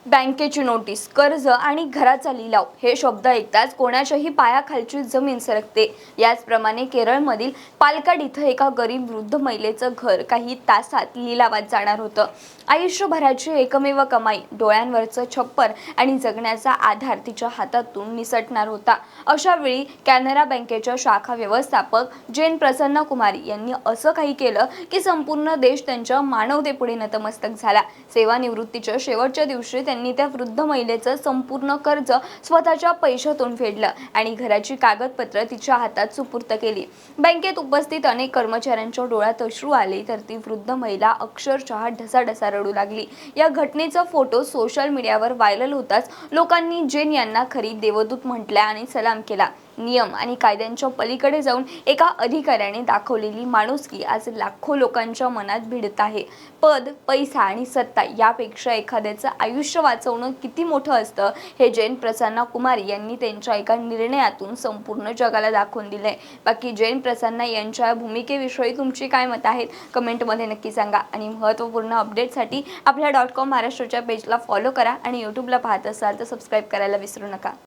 बँकेची नोटीस, कर्ज आणि घराचा लिलाव हे शब्द ऐकताच कोणाच्याही पायाखालची जमीन सरकते। याचप्रमाणे केरळमधील पालकाड इथं एका गरीब वृद्ध महिलेचं घर काही तासात लिलावात जाणार होतं। आयुष्यभराची एकमेव कमाई, डोळ्यांवरचं छप्पर आणि जगण्याचा आधार तिच्या हातातून निसटणार होता। अशा वेळी कॅनरा बँकेच्या शाखा व्यवस्थापक जैन प्रसन्न कुमारी यांनी असं काही केलं की संपूर्ण देश त्यांच्या मानवतेपुढे नतमस्तक झाला। सेवानिवृत्तीच्या शेवटच्या दिवशी त्यांनी त्या वृद्ध महिलेचं संपूर्ण कर्ज स्वतःच्या पैशातून फेडलं आणि घराची कागदपत्र तिच्या हातात सुपूर्द केली। बँकेत उपस्थित अनेक कर्मचाऱ्यांच्या डोळ्यात अश्रू आले तर ती वृद्ध महिला अक्षरशः ढसाढसा रडू लागली। या घटनेचा फोटो सोशल मीडियावर व्हायरल होताच लोकांनी जैन यांना खरी देवदूत म्हटले आणि सलाम केला। नियम आणि कायद्यांच्या पलीकडे जाऊन एका अधिकाऱ्याने दाखवलेली माणुसकी आज लाखो लोकांच्या मनात भिडत आहे। पद, पैसा आणि सत्ता यापेक्षा एखाद्याचं आयुष्य वाचवणं किती मोठं असतं हे जैन प्रसन्न कुमारी यांनी त्यांच्या एका निर्णयातून संपूर्ण जगाला दाखवून दिलंय। बाकी जैन प्रसन्न यांच्या भूमिकेविषयी तुमची काय मत आहेत कमेंटमध्ये नक्की सांगा आणि महत्त्वपूर्ण अपडेटसाठी आपल्या .com महाराष्ट्रच्या पेजला फॉलो करा आणि यूट्यूबला पाहत असाल तर सबस्क्राईब करायला विसरू नका।